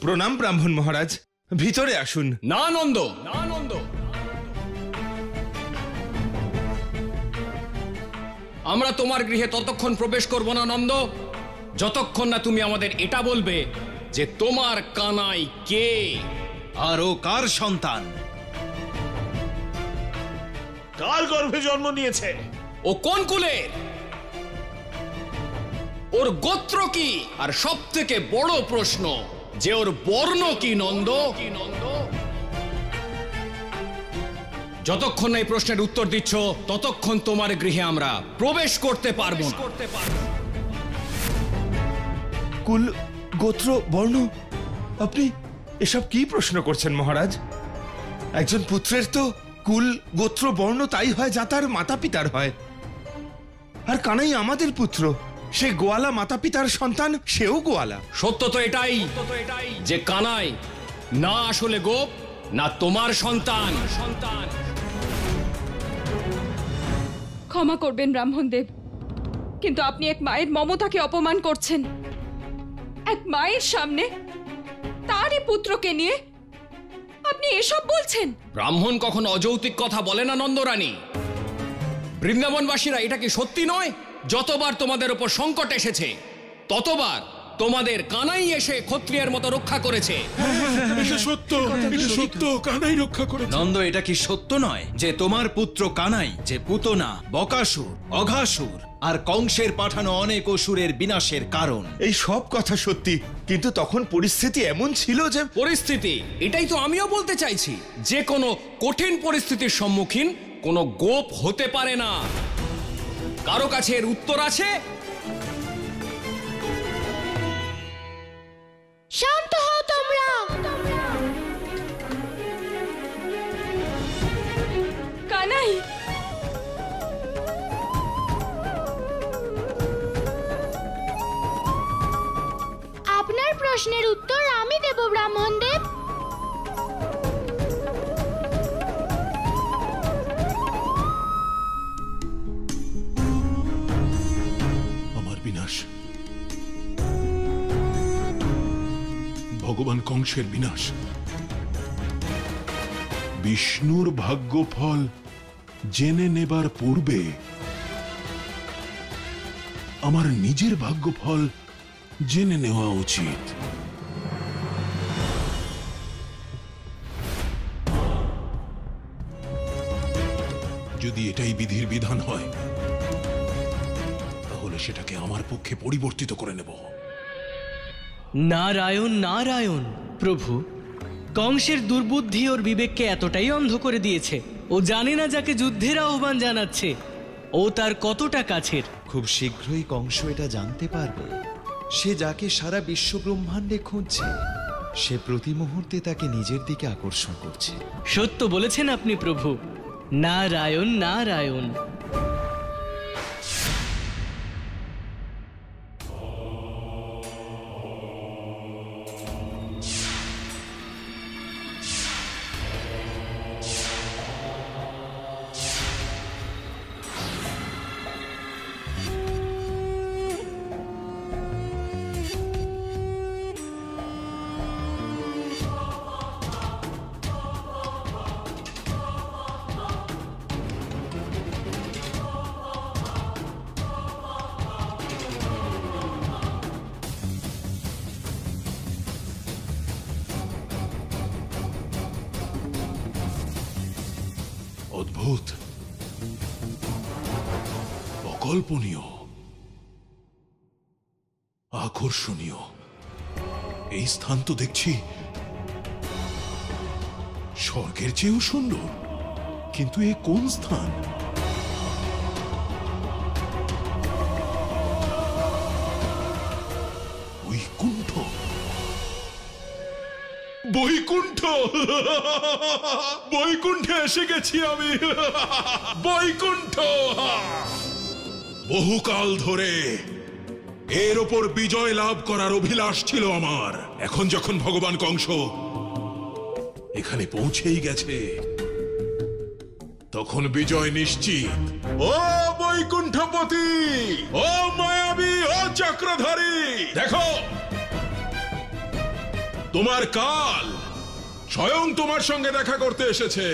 প্রণাম ব্রাহ্মণ মহারাজ, ভিতরে আসুন। না নন্দ, না নন্দ, আমরা তোমার গৃহে ততক্ষণ প্রবেশ করব না নন্দ, যতক্ষণ না তুমি আমাদের এটা বলবে যে তোমার কানাই কে আর ও কার সন্তান, কার গর্ভে জন্ম নিয়েছে, ও কোন কুলের, ওর গোত্র কি, আর সব থেকে বড় প্রশ্ন যে ওর বর্ণ কি নন্দ। যতক্ষণ এই প্রশ্নের উত্তর দিচ্ছ ততক্ষণ তোমার গৃহে আমরা প্রবেশ করতে পারবো না। কুল, গোত্র, বর্ণ, আপনি এসব কি প্রশ্ন করছেন মহারাজ? একজন পুত্রের তো কুল, গোত্র, বর্ণ তাই হয় যা তার মাতা পিতার হয়। আর কানাই আমাদের পুত্র, সে গোয়ালা মাতা পিতার সন্তান, সেও গোয়ালা। সত্য তো এটাই যে কানাই না আসলে গোপ, না তোমার সন্তান। ক্ষমা করবেন ব্রাহ্মণদেব, কিন্তু আপনি এক মায়ের মমতাকে অপমান করছেন। এক মায়ের সামনে তারই পুত্রকে নিয়ে আপনি এসব বলছেন। ব্রাহ্মণ কখনো অযৌক্তিক কথা বলে না নন্দরানী। বৃন্দাবনবাসীরা এটা কি সত্যি নয়? যতবার তোমাদের উপর সংকট এসেছে ততবার তোমাদের কানাই এসে ক্ষত্রিয়ের মতো রক্ষা করেছে। সত্য, কানাই রক্ষা করেছে। নন্দ, এটা কি সত্য নয় যে তোমার পুত্র কানাই, যে পুতনা, বকাসুর, অঘাসুর আর কংসের পাঠানো অনেক অসুরের বিনাশের কারণ? এই সব কথা সত্যি, কিন্তু তখন পরিস্থিতি এমন ছিল যে... পরিস্থিতি, এটাই তো আমিও বলতে চাইছি। যে কোনো কঠিন পরিস্থিতির সম্মুখীন কোনো গোপ হতে পারে না। কারো কাছে এর উত্তর আছে? শান্ত হও তোমরা। কানাই, আপনার প্রশ্নের উত্তর আমি দেব ব্রাহ্মণদেব। আমার বিনাশ, ভগবান কংসের বিনাশ, বিষ্ণুর ভাগ্যফল জেনে নেবার পূর্বে আমার নিজের ভাগ্যফল জেনে নেওয়া উচিত। যদি এটাই বিধির বিধান হয় তাহলে সেটাকে আমার পক্ষে পরিবর্তিত করে নেব। নারায়ণ নারায়ণ। প্রভু, কংসের দুর্বুদ্ধি ওর বিবেককে এতটাই অন্ধ করে দিয়েছে, ও জানে না যাকে যুদ্ধের আহ্বান জানাচ্ছে ও তার কতটা কাছের। খুব শীঘ্রই কংস এটা জানতে পারবে। সে যাকে সারা বিশ্ব ব্রহ্মাণ্ডে খুঁজছে, সে প্রতি মুহূর্তে তাকে নিজের দিকে আকর্ষণ করছে। সত্য বলেছেন আপনি প্রভু। নারায়ণ নারায়ণ। অদ্ভুত, অকল্পনীয়, আকর্ষণীয়। এই স্থান তো দেখছি স্বর্গের চেয়েও সুন্দর, কিন্তু এ কোন স্থান? বৈকুণ্ঠ, বৈকুণ্ঠ, বৈকুণ্ঠে এসে গেছি আমি। বৈকুণ্ঠ, বহুকাল ধরে এর ওপর বিজয় লাভ করার অভিলাষ ছিল আমার। এখন যখন ভগবান কংস এখানে পৌঁছেই গেছে, তখন বিজয় নিশ্চিত। ও বৈকুণ্ঠপতি, ও মায়াবী, ও চক্রধারী, দেখো তোমার কাল স্বয়ং তোমার সঙ্গে দেখা করতে এসেছে।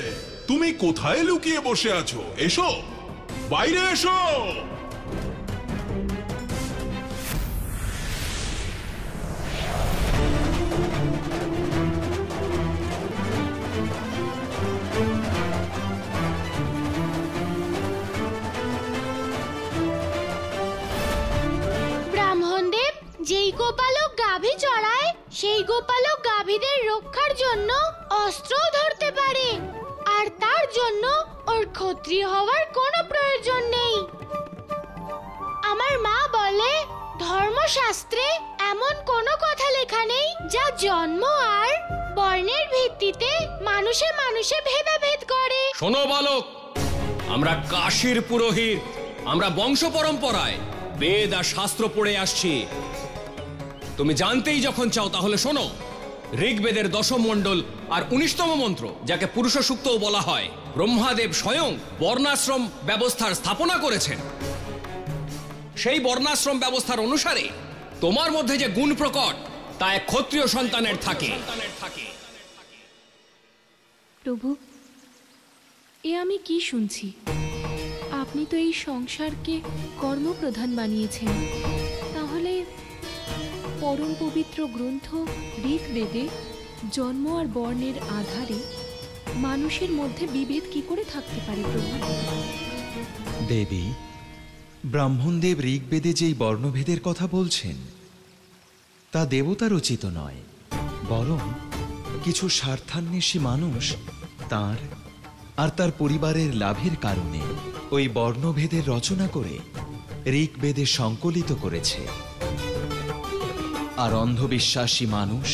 তুমি কোথায় লুকিয়ে বসে আছো? এসো, বাইরে এসো। ব্রাহ্মণদেব, যেই গোপালক গাভী চড়ায় সেই গোপালক গাভীদের রক্ষার জন্য অস্ত্রও ধরতে পারে, আর তার জন্য ওর ক্ষত্রিয় হওয়ার কোনো প্রয়োজন নেই। আমার মা বলে ধর্মশাস্ত্রে এমন কোনো কথা লেখা নেই যা জন্ম আর বর্ণের ভিত্তিতে মানুষে মানুষে ভেদাভেদ করে। শোনো বালক, আমরা কাশীর পুরোহিত, আমরা বংশ পরম্পরায় বেদ আর শাস্ত্র পড়ে আসছি। তুমি জানতেই যখন চাও তাহলে শোনো। ঋগ্বেদের দশম মণ্ডল আর 19তম মন্ত্র, যাকে পুরুষ সূক্তও বলা হয়, ব্রহ্মাদেব স্বয়ং বর্ণাশ্রম ব্যবস্থার স্থাপনা করেছেন। সেই বর্ণাশ্রম ব্যবস্থার অনুসারে তোমার মধ্যে যে গুণ প্রকট তা এক ক্ষত্রিয় সন্তানের থাকে। প্রভু, এ আমি কি শুনছি? আপনি তো এই সংসারকে কর্মপ্রধান বানিয়েছেন, তাহলে পরম পবিত্র গ্রন্থ ঋগ্বেদে জন্ম আর বর্ণের আধারে মানুষের মধ্যে বিভেদ কি করে থাকতে পারে প্রভু? দেবী, ব্রাহ্মণদেব ঋগ্বেদে যেই বর্ণভেদের কথা বলছেন তা দেবতা রচিত নয়, বরং কিছু স্বার্থান্বেষী মানুষ তার আর তার পরিবারের লাভের কারণে ওই বর্ণভেদের রচনা করে ঋগ্বেদে সংকলিত করেছে। আর অন্ধবিশ্বাসী মানুষ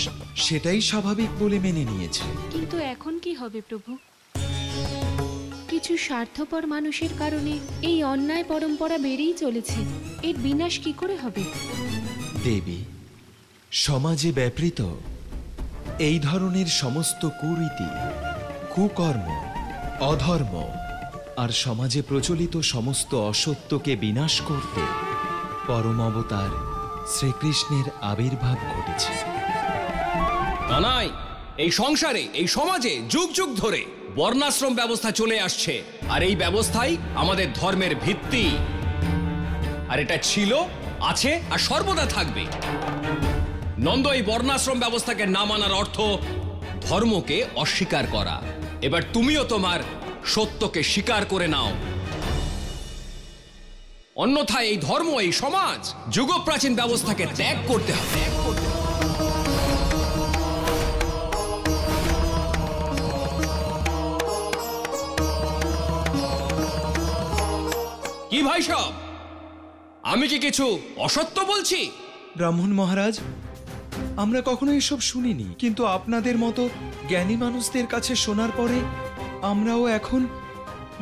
সেটাই স্বাভাবিক বলে মেনে নিয়েছে। কিন্তু এখন কি হবে প্রভু? কিছু স্বার্থপর মানুষের কারণে এই অন্যায় পরম্পরা বেড়েই চলেছে, এর বিনাশ কি করে হবে? দেবী, সমাজে ব্যাপৃত এই ধরনের সমস্ত কুরীতি, কুকর্ম, অধর্ম আর সমাজে প্রচলিত সমস্ত অসত্যকে বিনাশ করতে পরম অবতার শ্রীকৃষ্ণের আবির্ভাব ঘটেছে। কানাই, এই সংসারে, এই সমাজে যুগ যুগ ধরে বর্ণাশ্রম ব্যবস্থা চলে আসছে, আর এই ব্যবস্থাই আমাদের ধর্মের ভিত্তি। আর এটা ছিল, আছে আর সর্বদা থাকবে। নন্দ, এই বর্ণাশ্রম ব্যবস্থাকে না মানার অর্থ ধর্মকে অস্বীকার করা। এবার তুমিও তোমার সত্যকে স্বীকার করে নাও, অন্যথায় এই ধর্ম, এই সমাজ যুগপ্রাচীন ব্যবস্থাকে ত্যাগ করতে হবে। কি ভাই সব, আমি কি কিছু অসত্য বলছি? ব্রাহ্মণ মহারাজ, আমরা কখনো এসব শুনিনি, কিন্তু আপনাদের মতো জ্ঞানী মানুষদের কাছে শোনার পরে আমরাও এখন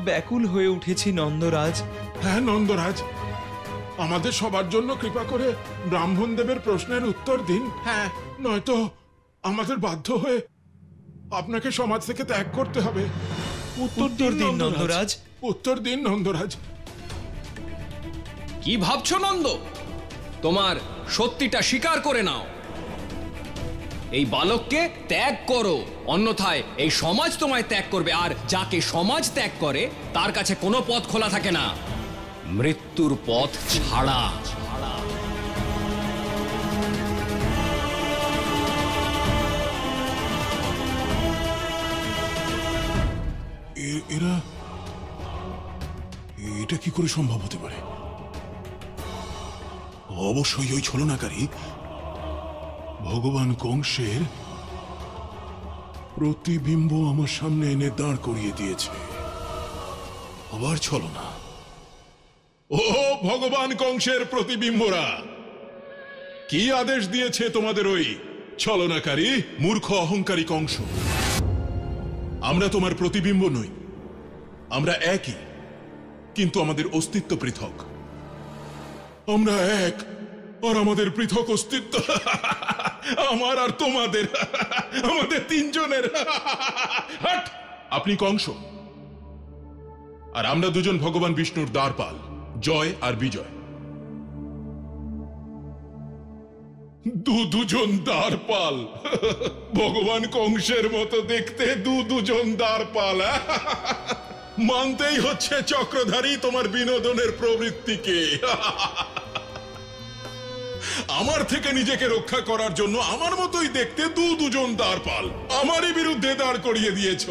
ব্যাকুল হয়ে উঠেছি নন্দরাজ। হ্যাঁ নন্দরাজ, আমাদের সবার জন্য কৃপা করে ব্রাহ্মণ দেবের প্রশ্নের উত্তর দিন। হ্যাঁ, নয়তো আমাদের বাধ্য হয়ে আপনাকে সমাজ থেকে ত্যাগ করতে হবে। উত্তর দিন নন্দরাজ, উত্তর দিন নন্দরাজ। কি ভাবছো নন্দ? তোমার সত্যিটা স্বীকার করে নাও। এই বালককে ত্যাগ করো, অন্যথায় এই সমাজ তোমায় ত্যাগ করবে, আর যাকে সমাজ ত্যাগ করে তার কাছে কোনো পথ খোলা থাকে না, মৃত্যুর পথ ছাড়া। এটা কি করে সম্ভব হতে পারে? অবশ্যই ওই ছলনাকারী ভগবান কংসের প্রতিবিম্ব আমার সামনে এনে দাঁড় করিয়ে দিয়েছে। আবার ছলনা। ও ভগবান কংসের প্রতিবিম্বরা, কি আদেশ দিয়েছে তোমাদের ওই ছলনাকারী মূর্খ অহংকারী কংস? আমরা তোমার প্রতিবিম্ব নই, আমরা একই, কিন্তু আমাদের অস্তিত্ব পৃথক। আমরা এক, আর আমাদের পৃথক অস্তিত্ব আমার আর তোমাদের, আমাদের তিনজনের। আপনি কংস, আর আমরা দুজন ভগবান বিষ্ণুর দ্বারপাল, জয় আর বিজয়। দুজন দ্বারপাল, ভগবান কংসের মতো দেখতে দুজন দ্বারপাল। মানতেই হচ্ছে চক্রধারী তোমার বিনোদনের প্রবৃত্তিকে। আমার থেকে নিজেকে রক্ষা করার জন্য আমার মতোই দেখতে দুজন দ্বারপাল আমারই বিরুদ্ধে দাঁড় করিয়ে দিয়েছ।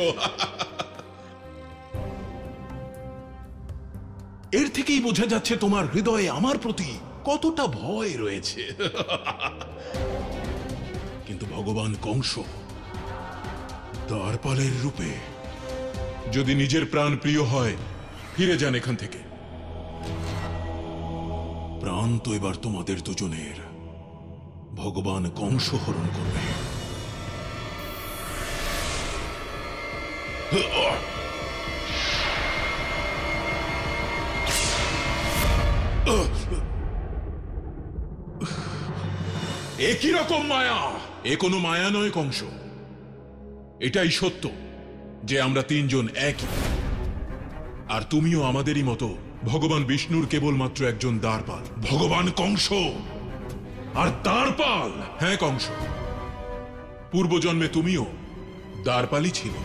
এর থেকেই বোঝা যাচ্ছে তোমার হৃদয়ে আমার প্রতি কতটা ভয় রয়েছে। কিন্তু ভগবান কংস দ্বারপালের রূপে যদি নিজের প্রাণ প্রিয় হয়, ফিরে যান এখান থেকে। প্রাণ তো এবার তোমাদের দুজনের ভগবান কংস হরণ করবে। একই রকম মায়া, এ কোনো মায়া নয় কংস। এটাই সত্য যে আমরা তিনজন একই, আর তুমিও আমাদেরই মতো ভগবান বিষ্ণুর কেবলমাত্র একজন দ্বারপাল। ভগবান কংস আর দ্বারপাল। হ্যাঁ কংস, পূর্বজন্মে তুমিও দ্বারপালই ছিলে,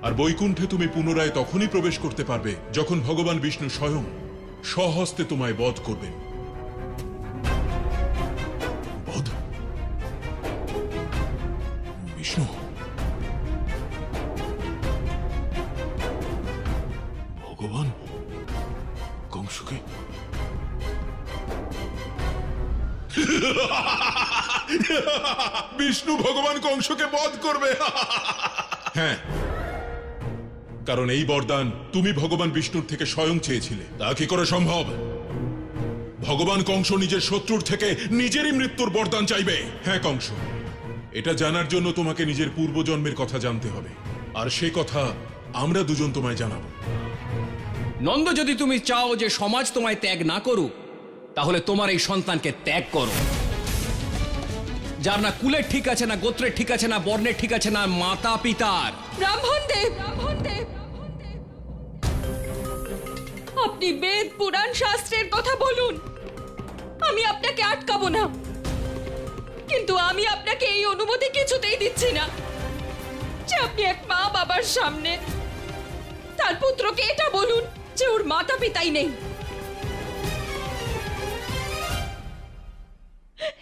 আর বৈকুণ্ঠে তুমি পুনরায় তখনই প্রবেশ করতে পারবে যখন ভগবান বিষ্ণু স্বয়ং স্বহস্তে তোমায় বধ করবেন। বধ? বিষ্ণু? ভগবান কংসকে? বিষ্ণু ভগবান কংসকে বধ করবে? হ্যাঁ, কারণ এই বরদান তুমি ভগবান বিষ্ণুর থেকে স্বয়ং চেয়েছিলে। তা কি করে সম্ভব? ভগবান কংস নিজের শত্রুর থেকে নিজেরই মৃত্যুর বরদান চাইবে? হ্যাঁ কংস, এটা জানার জন্য তোমাকে নিজের পূর্বজন্মের কথা জানতে হবে, আর সে কথা আমরা দুজন তোমায় জানাবো। নন্দ, যদি তুমি চাও যে সমাজ তোমায় ত্যাগ না করুক, তাহলে তোমার এই সন্তানকে ত্যাগ করো, যার না কুলের ঠিক আছে, না গোত্রের ঠিক আছে, না বর্ণের ঠিক আছে, না মাতা পিতার। ব্রাহ্মণদেব, আপনি বেদ পুরাণ শাস্ত্রের কথা বলুন, আমি আপনাকে আটকাবো না, কিন্তু আমি আপনাকে এই অনুমতি কিছুতেই দিচ্ছি না যে আপনি এক মা বাবার সামনে তার পুত্রকে এটা বলুন যে ওর মাতা পিতাই নেই।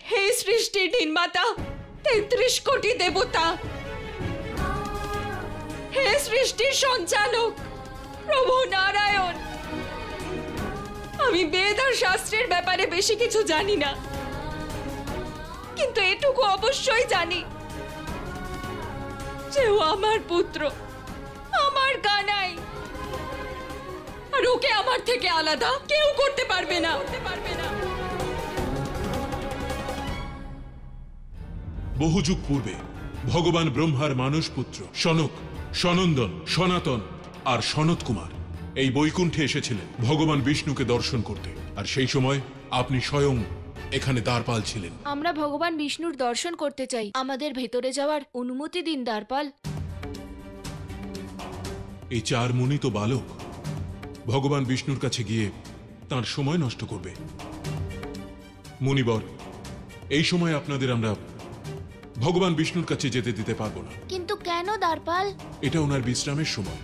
হে সৃষ্টির নির্মাতা, ৩৩ কোটি দেবতা, হে সৃষ্টির সঞ্চালক প্রভু নারায়ণ, আমি বেদ আর শাস্ত্রের ব্যাপারে বেশি কিছু জানি না, কিন্তু এটুকু অবশ্যই জানি যে ও আমার পুত্র, আমার কানাই, আর ওকে আমার থেকে আলাদা কেউ করতে পারবে না। বহু যুগ পূর্বে ভগবান ব্রহ্মার মানস পুত্র সনক, সনন্দন, সনাতন আর সনত কুমার এই বৈকুণ্ঠে এসেছিলেন ভগবান বিষ্ণুকে দর্শন করতে, আর সেই সময় আপনি স্বয়ং এখানে দ্বারপাল ছিলেন। আমরা ভগবান বিষ্ণুর দর্শন করতে চাই, আমাদের ভেতরে যাওয়ার অনুমতি দিন দ্বারপাল। এই চার মুনি তো বালক, ভগবান বিষ্ণুর কাছে গিয়ে তার সময় নষ্ট করবে। মুনিবর, এই সময় আপনাদের আমরা ভগবান বিষ্ণুর কাছে যেতে দিতে পারবো না। কিন্তু কেন দ্বারপাল? এটা ওনার বিশ্রামের সময়,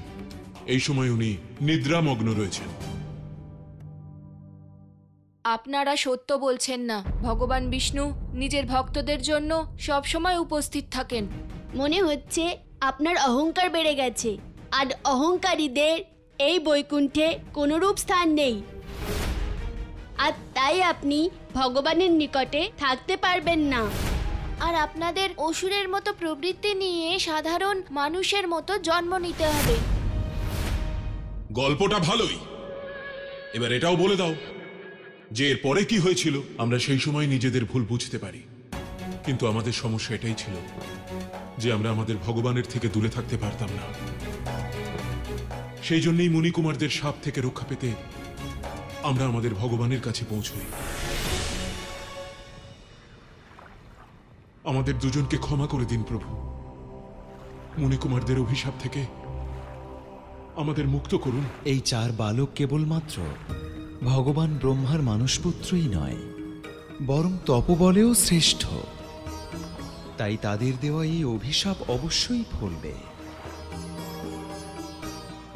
এই সময় উনি নিদ্রামগ্ন রয়েছেন। আপনারা সত্য বলছেন না, ভগবান বিষ্ণু নিজের ভক্তদের জন্য সব সময় উপস্থিত থাকেন। মনে হচ্ছে আপনার অহংকার বেড়ে গেছে, আর অহংকারীদের এই বৈকুণ্ঠে কোনরূপ স্থান নেই, আর তাই আপনি ভগবানের নিকটে থাকতে পারবেন না। আর আপনাদের অসুরের মতো প্রবৃত্তি নিয়ে সাধারণ মানুষের মতো জন্ম নিতে হবে। গল্পটা ভালোই, এবার এটাও বলে দাও যে এর পরে কি হয়েছিল। আমরা সেই সময় নিজেদের ভুল বুঝতে পারি, কিন্তু আমাদের সমস্যা এটাই ছিল যে আমরা আমাদের ভগবানের থেকে দূরে থাকতে পারতাম না। সেই জন্যই মুনিকুমারদের শাপ থেকে রক্ষা পেতে আমরা আমাদের ভগবানের কাছে পৌঁছই। আমাদের দুজনকে ক্ষমা করে দিন প্রভু, মুনিকুমারদের অভিশাপ থেকে আমাদের মুক্ত করুন। এই চার বালক কেবলমাত্র ভগবান ব্রহ্মার মানসপুত্রই নয়, বরং তপবলেও শ্রেষ্ঠ। তাই তাদের দেওয়া এই অভিশাপ অবশ্যই ফলবে।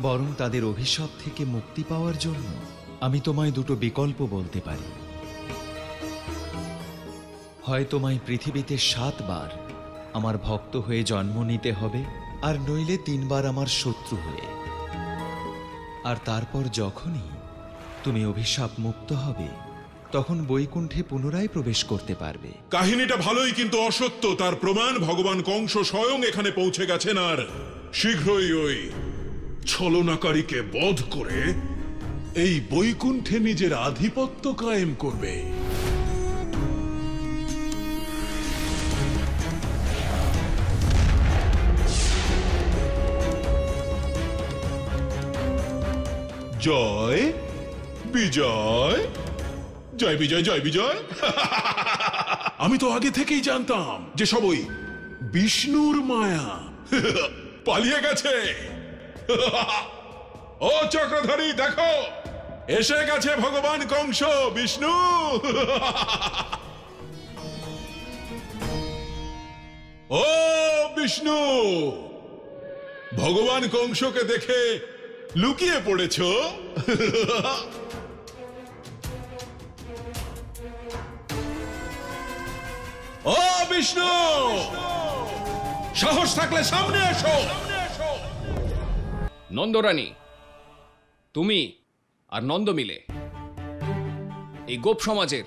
বরং তাদের অভিশাপ থেকে মুক্তি পাওয়ার জন্য আমি তোমায় দুটো বিকল্প বলতে পারি। হয় তোমায় পৃথিবীতে 7 বার আমার ভক্ত হয়ে জন্ম নিতে হবে, আর নইলে 3 বার আমার শত্রু হয়ে। আর তারপর যখনই তুমি অভিশাপ মুক্ত হবে, তখন বৈকুণ্ঠে পুনরায় প্রবেশ করতে পারবে। কাহিনীটা ভালোই, কিন্তু অসত্য। তার প্রমাণ ভগবান কংস স্বয়ং এখানে পৌঁছে গেছেন, আর শীঘ্রই ওই ছলনাকারীকে বধ করে এই বৈকুণ্ঠে নিজের আধিপত্য কায়েম করবে। জয় বিজয়, জয় বিজয়, জয় বিজয়। আমি তো আগে থেকেই জানতাম যে সবই বিষ্ণুর মায়া। পালিয়ে গেছে। ও চক্রধারী, দেখো, এসে গেছে ভগবান কংস, বিষ্ণু। ও বিষ্ণু, ভগবান কংসকে দেখে লুকিয়ে পড়েছ? ও বিষ্ণু, সাহস থাকলে সামনে এসো। নন্দরানী, তুমি আর নন্দ মিলে এই গোপ সমাজের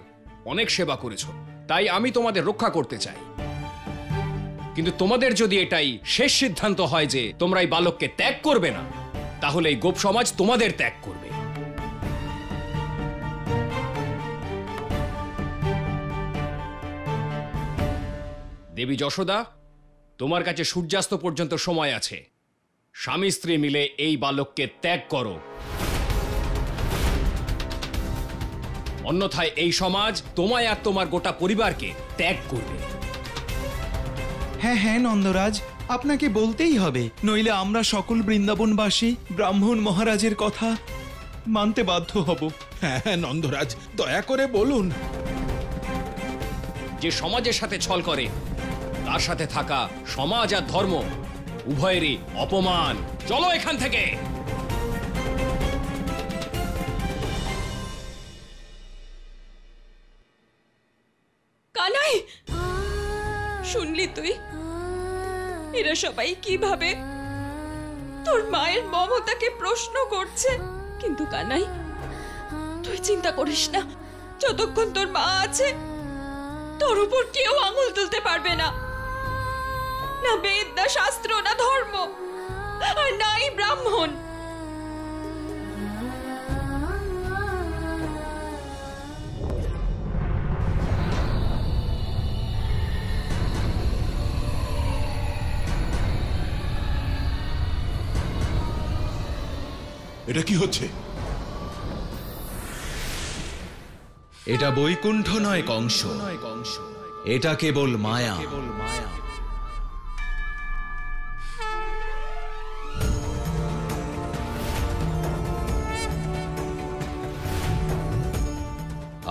অনেক সেবা করেছ, তাই আমি তোমাদের রক্ষা করতে চাই। কিন্তু তোমাদের যদি এটাই শেষ সিদ্ধান্ত হয় যে তোমরা এই বালককে ত্যাগ করবে না, তাহলে এই গোপ সমাজ তোমাদের ত্যাগ করবে। দেবী যশোদা, তোমার কাছে সূর্যাস্ত পর্যন্ত সময় আছে। স্বামী স্ত্রী মিলে এই বালককে ত্যাগ করো, অন্যথায় এই সমাজ তোমায় আর তোমার গোটা পরিবারকে ত্যাগ করবে। হ্যাঁ হ্যাঁ নন্দরাজ, আপনাকে বলতেই হবে, নইলে আমরা সকল বৃন্দাবনবাসী ব্রাহ্মণ মহারাজের কথা মানতে বাধ্য হব। হ্যাঁ হ্যাঁ নন্দরাজ, দয়া করে বলুন। যে সমাজের সাথে ছল করে, তার সাথে থাকা সমাজ আর ধর্ম উভয়েরই অপমান। চলো এখান থেকে। কানাই, শুনলি তুই? এরা সবাই কিভাবে তোর মায়ের মমতাকে প্রশ্ন করছে। কিন্তু কানাই, তুই চিন্তা করিস না, যতক্ষণ তোর মা আছে তোর উপর কেউ আঙুল তুলতে পারবে না। না বেদ, না শাস্ত্র, না ধর্ম, আর নাই ব্রাহ্মণ। এটা কি হচ্ছে? এটা বৈকুণ্ঠ নয় কংস, এটা কেবল মায়া।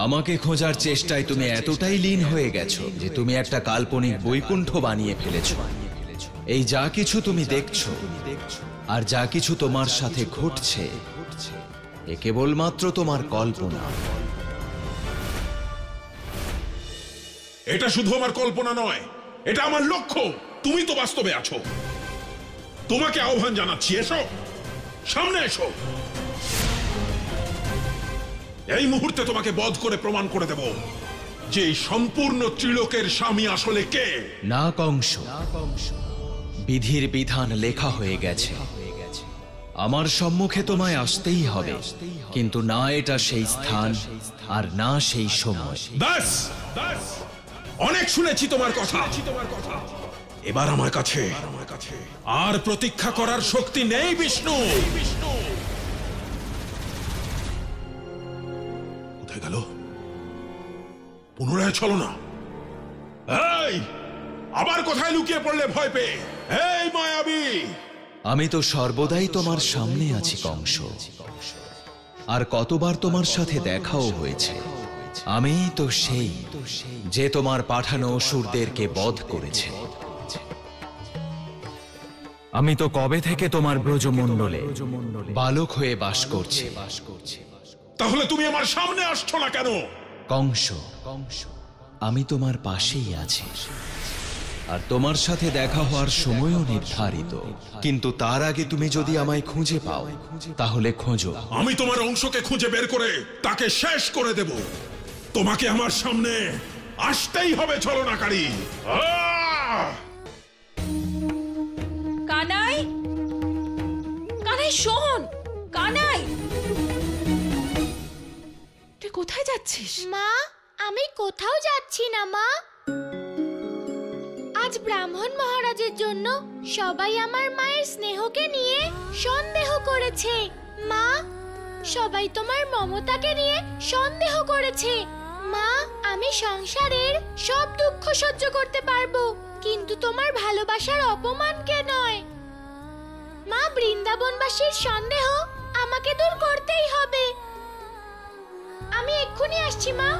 আমাকে খোঁজার চেষ্টায় তুমি এতটাই লীন হয়ে গেছো যে তুমি একটা কাল্পনিক বৈকুণ্ঠ বানিয়ে ফেলেছো। এই যা কিছু তুমি দেখছো আর যা কিছু তোমার সাথে ঘটছে, এ কেবলমাত্র তোমার কল্পনা। এটা শুধু আমার কল্পনা নয়, এটা আমার লক্ষ্য। তুমি তো বাস্তবে আছো। তোমাকে আহ্বান জানাচ্ছি, এসো, সামনে এসো। এই মুহূর্তে তোমাকে বধ করে প্রমাণ করে দেব যে এই সম্পূর্ণ ত্রিলোকের স্বামী আসলে কে। না কংস, বিধির বিধান লেখা হয়ে গেছে। আমার সম্মুখে তোমায় আসতেই হবে, কিন্তু না এটা সেই স্থান আর না সেই সময়। ব্যাস, অনেক শুনেছি তোমার কথা। এবার আমার কাছে আর প্রতীক্ষা করার শক্তি নেই বিষ্ণু। কোথায় গেল? পুনরায় চলো না। এই, আবার কোথায় লুকিয়ে পড়লে ভয় পেয়ে? এই মায়াবী! আমি তো সর্বদাই তোমার সামনে আছি কংস, আর কতবার তোমার সাথে দেখাও হয়েছে। আমি তো সেই যে তোমার পাঠানো অসুরদেরকে বধ করেছে। আমি তো কবে থেকে তোমার ব্রজমণ্ডলে বালক হয়ে বাস করছি। তাহলে তুমি আমার সামনে আসছো না কেন? কংস, আমি তোমার পাশেই আছি, আর তোমার সাথে দেখা হওয়ার সময়ও নির্ধারিত। কিন্তু তার আগে তুমি যদি আমায় খুঁজে পাও তাহলে খোঁজো। আমি তোমার অংশকে খুঁজে বের করে তাকে শেষ করে দেব। তোমাকে আমার সামনে আসতেই হবে ছলনাকারী। কানাই, কানাই শোন, কানাই, তুই কোথায় যাচ্ছিস? মা, আমি কোথাও যাচ্ছি না মা। আজ ব্রাহ্মণ মহারাজের জন্য সবাই আমার মায়ের স্নেহকে নিয়ে সন্দেহ করেছে। মা, সবাই তোমার মমতাকে নিয়ে সন্দেহ করেছে। মা, আমি সংসারের সব দুঃখ সহ্য করতে পারবো, কিন্তু তোমার ভালোবাসার অপমানকে নয়। মা, বৃন্দাবনবাসীর সন্দেহ আমাকে দূর করতেই হবে। আমি এক্ষুনি আসছি মা।